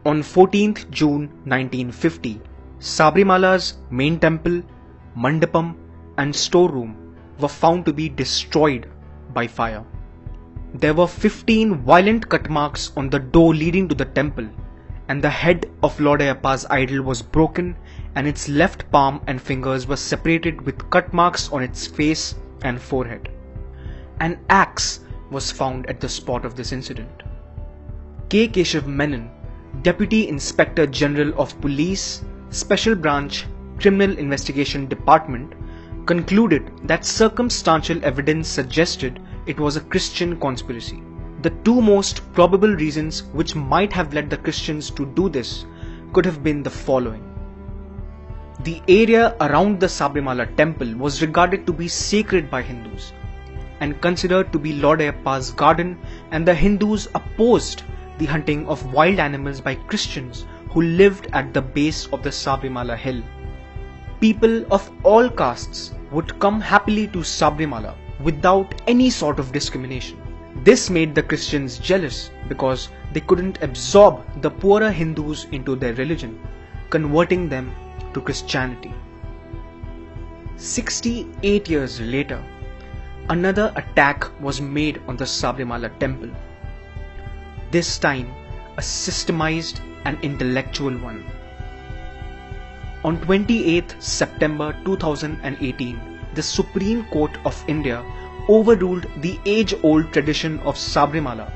On 14th June 1950, Sabrimala's main temple, mandapam and storeroom were found to be destroyed by fire. There were 15 violent cut marks on the door leading to the temple, and the head of Lord Ayyappa's idol was broken and its left palm and fingers were separated with cut marks on its face and forehead. An axe was found at the spot of this incident. K. Keshav Menon, Deputy Inspector General of Police, Special Branch, Criminal Investigation Department, concluded that circumstantial evidence suggested it was a Christian conspiracy. The two most probable reasons which might have led the Christians to do this could have been the following. The area around the Sabrimala temple was regarded to be sacred by Hindus and considered to be Lord Ayyappa's garden, and the Hindus opposed the hunting of wild animals by Christians who lived at the base of the Sabrimala hill. People of all castes would come happily to Sabrimala without any sort of discrimination. This made the Christians jealous because they couldn't absorb the poorer Hindus into their religion, converting them to Christianity. 68 years later, another attack was made on the Sabrimala temple. This time, a systemized and intellectual one. On 28th September 2018, the Supreme Court of India overruled the age-old tradition of Sabrimala,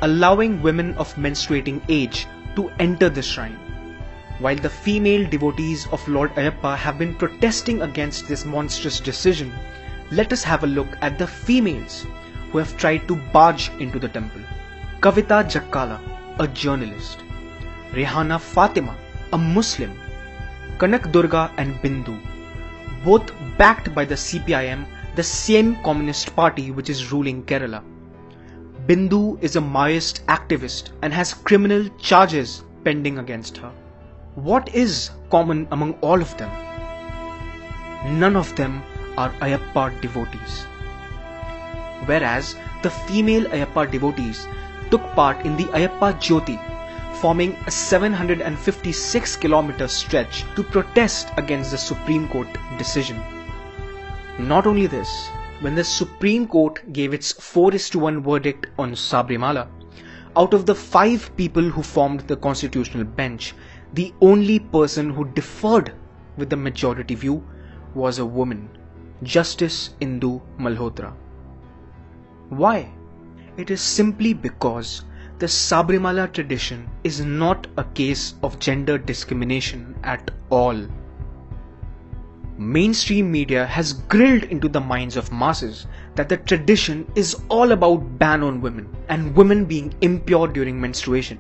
allowing women of menstruating age to enter the shrine. While the female devotees of Lord Ayyappa have been protesting against this monstrous decision, let us have a look at the females who have tried to barge into the temple. Kavita Jakkala, a journalist. Rehana Fatima, a Muslim. Kanak Durga and Bindu, both backed by the CPIM, the same communist party which is ruling Kerala. Bindu is a Maoist activist and has criminal charges pending against her. What is common among all of them? None of them are Ayyappa devotees. Whereas the female Ayyappa devotees took part in the Ayyappa Jyoti, forming a 756-kilometer stretch to protest against the Supreme Court decision. Not only this, when the Supreme Court gave its 4:1 verdict on Sabrimala, out of the 5 people who formed the constitutional bench, the only person who differed with the majority view was a woman, Justice Indu Malhotra. Why? It is simply because the Sabrimala tradition is not a case of gender discrimination at all. Mainstream media has grilled into the minds of masses that the tradition is all about ban on women and women being impure during menstruation.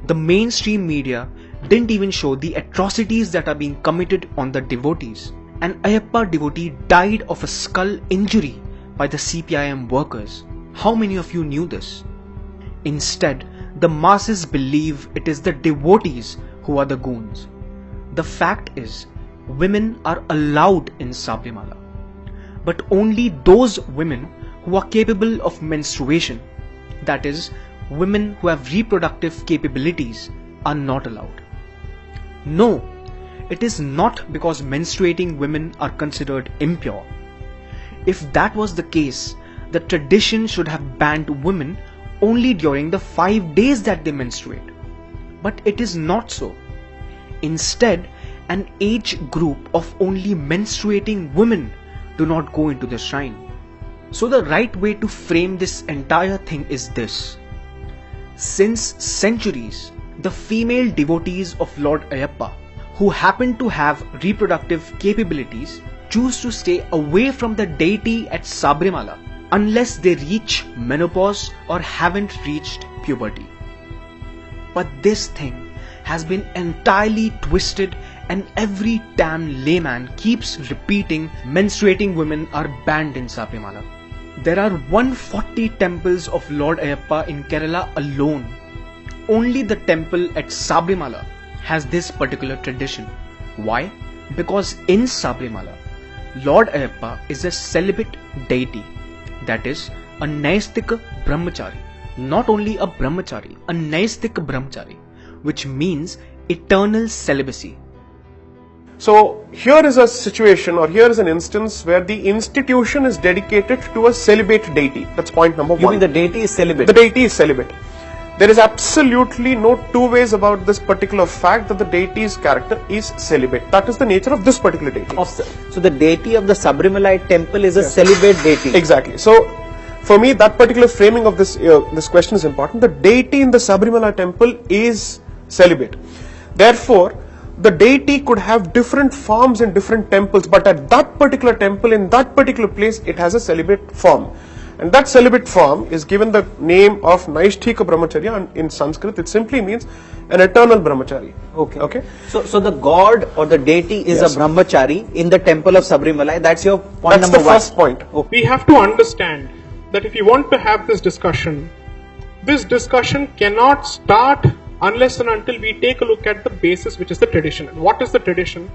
The mainstream media didn't even show the atrocities that are being committed on the devotees. An Ayyappa devotee died of a skull injury by the CPIM workers. How many of you knew this? Instead, the masses believe it is the devotees who are the goons. The fact is, women are allowed in Sabrimala, but only those women who are capable of menstruation, that is, women who have reproductive capabilities, are not allowed. No, it is not because menstruating women are considered impure. If that was the case, the tradition should have banned women only during the 5 days that they menstruate. But it is not so. Instead, an age group of only menstruating women do not go into the shrine. So the right way to frame this entire thing is this. Since centuries, the female devotees of Lord Ayyappa, who happen to have reproductive capabilities, choose to stay away from the deity at Sabrimala unless they reach menopause or haven't reached puberty. But this thing has been entirely twisted, and every damn layman keeps repeating menstruating women are banned in Sabrimala. There are 140 temples of Lord Ayyappa in Kerala alone. Only the temple at Sabrimala has this particular tradition. Why? Because in Sabrimala, Lord Ayyappa is a celibate deity, that is, a Naistika Brahmachari. Not only a Brahmachari, a Naistika Brahmachari, which means eternal celibacy. So here is a situation, or here is an instance where the institution is dedicated to a celibate deity. That's point number one. You mean the deity is celibate? The deity is celibate. There is absolutely no two ways about this particular fact that the deity's character is celibate. That is the nature of this particular deity. So the deity of the Sabrimalite temple is a celibate deity. Exactly. So for me, that particular framing of this question is important. The deity in the Sabrimala temple is celibate. Therefore, the deity could have different forms in different temples, but at that particular temple, in that particular place, it has a celibate form. And that celibate form is given the name of Naishthika Brahmacharya, and in Sanskrit it simply means an eternal Brahmachari. Okay. So the god or the deity is a Brahmachari in the temple of Sabrimala. That's your point number one. That's the first point. Okay. We have to understand that if you want to have this discussion cannot start unless and until we take a look at the basis, which is the tradition. And what is the tradition?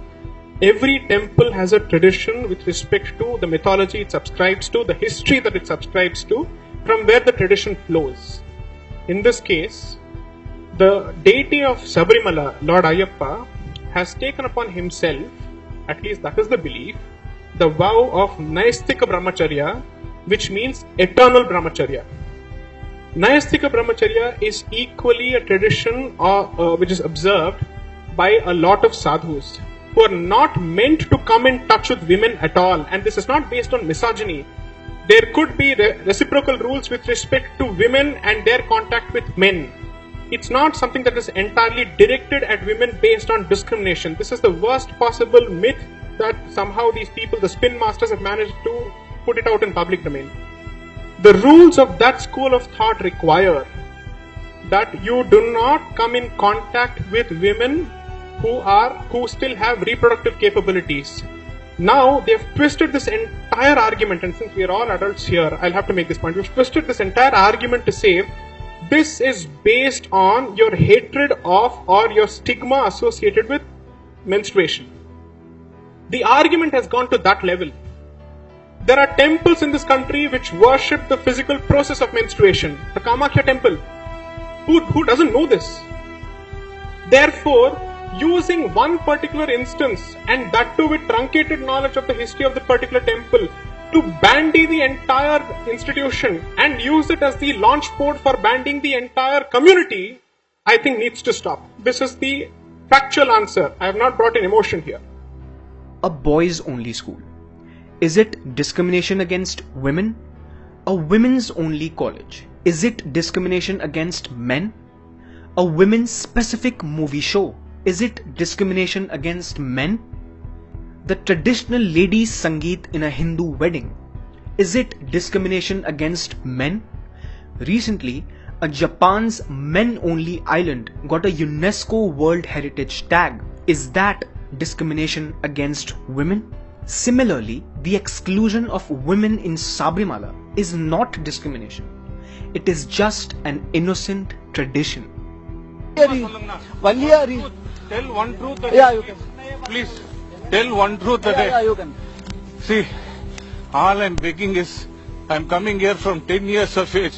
Every temple has a tradition with respect to the mythology it subscribes to, the history that it subscribes to, from where the tradition flows. In this case, the deity of Sabrimala, Lord Ayyappa, has taken upon himself, at least that is the belief, the vow of Naisthika Brahmacharya, which means eternal Brahmacharya. Naisthika Brahmacharya is equally a tradition which is observed by a lot of sadhus who are not meant to come in touch with women at all, and this is not based on misogyny. There could be reciprocal rules with respect to women and their contact with men. It's not something that is entirely directed at women based on discrimination. This is the worst possible myth that somehow these people, the spin masters, have managed to put it out in public domain. The rules of that school of thought require that you do not come in contact with women who still have reproductive capabilities. Now they've twisted this entire argument, and since we are all adults here, I'll have to make this point. We've twisted this entire argument to say this is based on your hatred of or your stigma associated with menstruation. The argument has gone to that level. There are temples in this country which worship the physical process of menstruation. The Kamakhya temple. Who doesn't know this? Therefore, using one particular instance, and that too with truncated knowledge of the history of the particular temple, to bandy the entire institution and use it as the launch port for banding the entire community, I think needs to stop. This is the factual answer. I have not brought in emotion here. A boys only school. Is it discrimination against women? A women's only college. Is it discrimination against men? A women's specific movie show. Is it discrimination against men? The traditional ladies' Sangeet in a Hindu wedding. Is it discrimination against men? Recently, a Japan's men-only island got a UNESCO World Heritage tag. Is that discrimination against women? Similarly, the exclusion of women in Sabrimala is not discrimination. It is just an innocent tradition. Tell one truth a day. Yeah, you can. Please, tell one truth a day. Yeah, you can. See, all I'm begging is, I'm coming here from 10 years of age.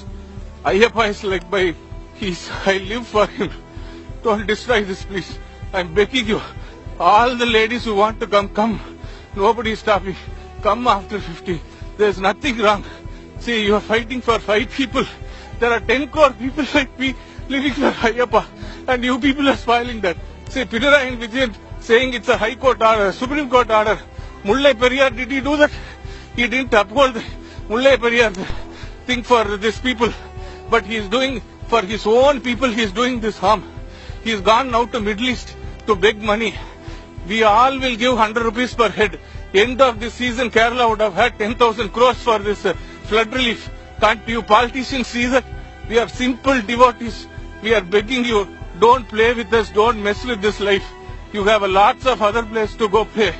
Ayyappa is like I live for him. Don't destroy this, please. I'm begging you. All the ladies who want to come. Nobody is stopping. Come after 50. There's nothing wrong. See, you are fighting for 5 people. There are 10 crore people like me living for Ayyappa. And you people are spoiling that. See, Pinarayi and Vijayan saying it's a High Court order, Supreme Court order. Mullai Periyar, did he do that? He didn't uphold the Mullai Periyar thing for these people. But he is doing, for his own people, he is doing this harm. He has gone now to Middle East to beg money. We all will give 100 rupees per head. End of this season, Kerala would have had 10,000 crores for this flood relief. Can't you politicians see that? We are simple devotees. We are begging you, don't play with us, don't mess with this life. You have lots of other places to go play.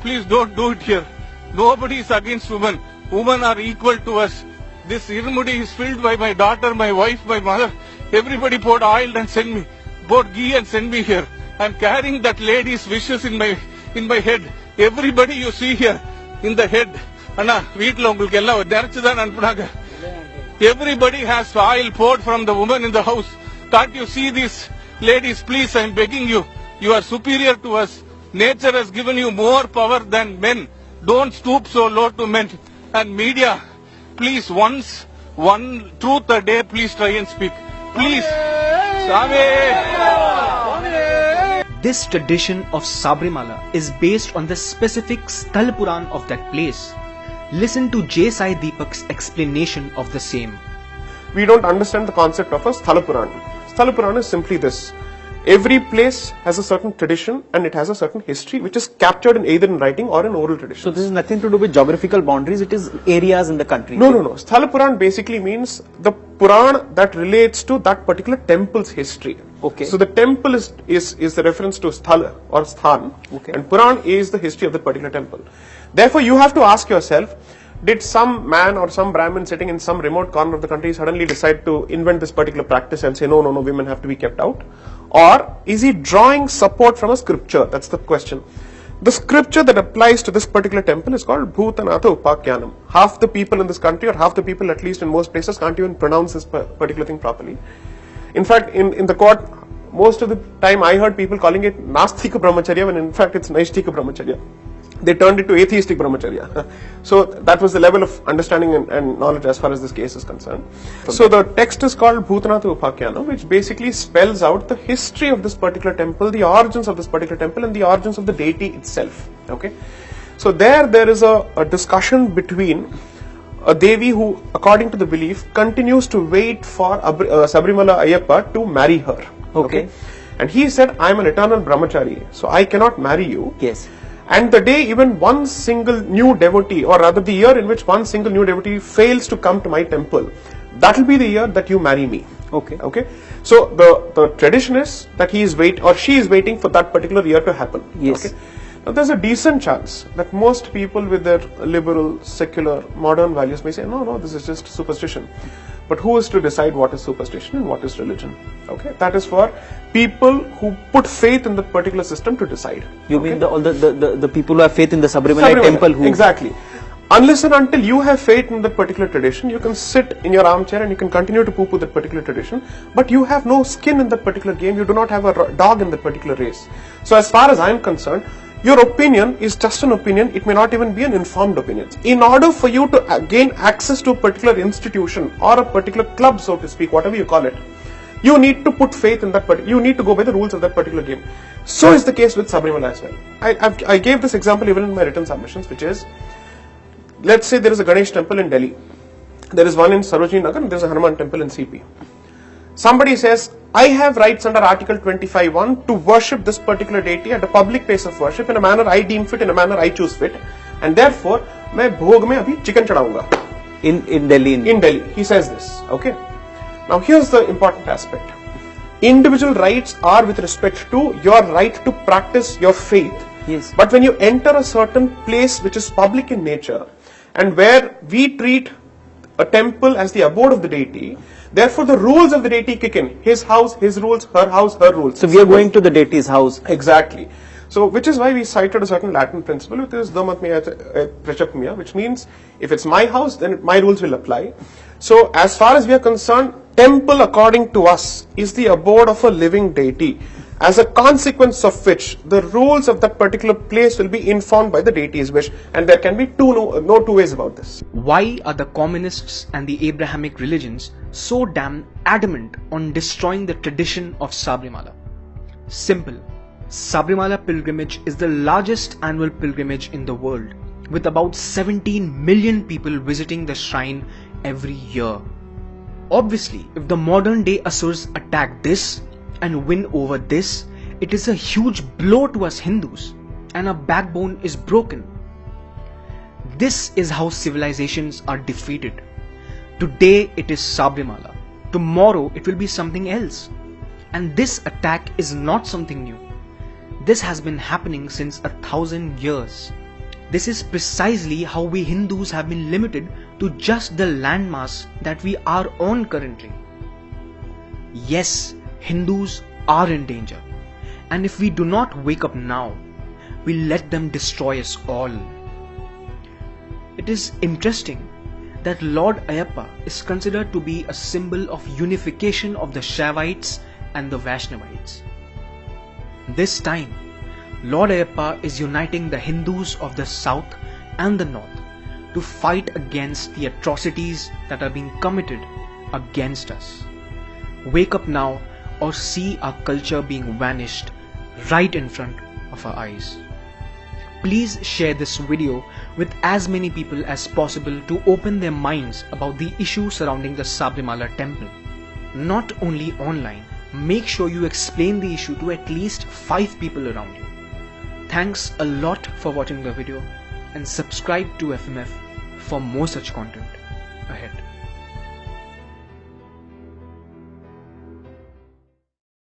Please don't do it here. Nobody is against women. Women are equal to us. This Irmudi is filled by my daughter, my wife, my mother. Everybody poured oil and send me. Poured ghee and send me here. I am carrying that lady's wishes in my head. Everybody you see here in the head. Anna, veetla ungalku ella nerachudan anupunaga. Everybody has oil poured from the woman in the house. Can't you see these Ladies, please, I'm begging you. You are superior to us. Nature has given you more power than men. Don't stoop so low to men. And media, please, one truth a day, please try and speak. Please. This tradition of Sabrimala is based on the specific Sthal Puran of that place. Listen to J. Sai Deepak's explanation of the same. We don't understand the concept of a Sthala Puran. Sthala Puran is simply this. Every place has a certain tradition and it has a certain history which is captured in either in writing or in oral tradition. So this is nothing to do with geographical boundaries, it is areas in the country. No. Sthala Puran basically means the Puran that relates to that particular temple's history. Okay. So the temple is the reference to Sthala or Sthan, okay, and Puran is the history of that particular temple. Therefore, you have to ask yourself, did some man or some Brahmin sitting in some remote corner of the country suddenly decide to invent this particular practice and say, no, women have to be kept out? Or is he drawing support from a scripture? That's the question. The scripture that applies to this particular temple is called Bhutanatha Upakyanam. Half the people in this country, or half the people at least in most places, can't even pronounce this particular thing properly. In fact, in the court, most of the time I heard people calling it Nastika Brahmacharya when in fact it's Naishtika Brahmacharya. They turned it to atheistic brahmacharya. So that was the level of understanding and knowledge as far as this case is concerned. So the text is called Bhutanatha Upakyanam, which basically spells out the history of this particular temple, the origins of this particular temple, and the origins of the deity itself. Okay. So there is a discussion between a Devi who, according to the belief, continues to wait for Sabrimala Ayyappa to marry her. Okay. And he said, I am an eternal brahmachari, so I cannot marry you. Yes. And the day even one single new devotee, or rather the year in which one single new devotee fails to come to my temple, that will be the year that you marry me. Okay. Okay. So the tradition is that she is waiting for that particular year to happen. Yes. Okay. Now there's a decent chance that most people with their liberal, secular, modern values may say, no, this is just superstition. But who is to decide what is superstition and what is religion? Okay, that is for people who put faith in that particular system to decide. You mean all the people who have faith in the Sabrimala temple? Who Exactly. Unless and until you have faith in that particular tradition, you can sit in your armchair and you can continue to poo-poo that particular tradition, but you have no skin in that particular game, you do not have a dog in that particular race. So as far as I am concerned, your opinion is just an opinion, it may not even be an informed opinion. In order for you to gain access to a particular institution or a particular club, so to speak, whatever you call it, you need to put faith in that you need to go by the rules of that particular game. So is the case with Sabrimala as well. I gave this example even in my written submissions, which is, let's say there is a Ganesh temple in Delhi, there is one in Sarojini Nagar, and there is a Hanuman temple in CP. Somebody says, I have rights under Article 25(1) to worship this particular deity at a public place of worship in a manner I deem fit, in a manner I choose fit, and therefore, मैं भोग में अभी chicken चढ़ाऊंगा. In Delhi. In Delhi, he says this. Okay. Now here's the important aspect. Individual rights are with respect to your right to practice your faith. Yes. But when you enter a certain place which is public in nature, and where we treat a temple as the abode of the deity, therefore the rules of the deity kick in. His house, his rules, her house, her rules. So we are going to the deity's house. Exactly. So which is why we cited a certain Latin principle, which is Dhammatmaya Prachapmaya, which means if it's my house, then my rules will apply. So as far as we are concerned, temple according to us is the abode of a living deity, as a consequence of which the rules of that particular place will be informed by the deity's wish, and there can be no two ways about this. Why are the communists and the Abrahamic religions so damn adamant on destroying the tradition of Sabrimala? Simple. Sabrimala pilgrimage is the largest annual pilgrimage in the world, with about 17 million people visiting the shrine every year. Obviously, if the modern day Asurs attack this and win over this, it is a huge blow to us Hindus, and our backbone is broken. This is how civilizations are defeated. Today it is Sabrimala, tomorrow it will be something else. And this attack is not something new. This has been happening since 1,000 years. This is precisely how we Hindus have been limited to just the landmass that we are on currently. Yes, Hindus are in danger, and if we do not wake up now, we let them destroy us all. It is interesting that Lord Ayyappa is considered to be a symbol of unification of the Shaivites and the Vaishnavites. This time, Lord Ayyappa is uniting the Hindus of the south and the north to fight against the atrocities that are being committed against us. Wake up now or see our culture being vanished right in front of our eyes. Please share this video with as many people as possible to open their minds about the issue surrounding the Sabrimala temple. Not only online, make sure you explain the issue to at least 5 people around you. Thanks a lot for watching the video and subscribe to FMF for more such content ahead.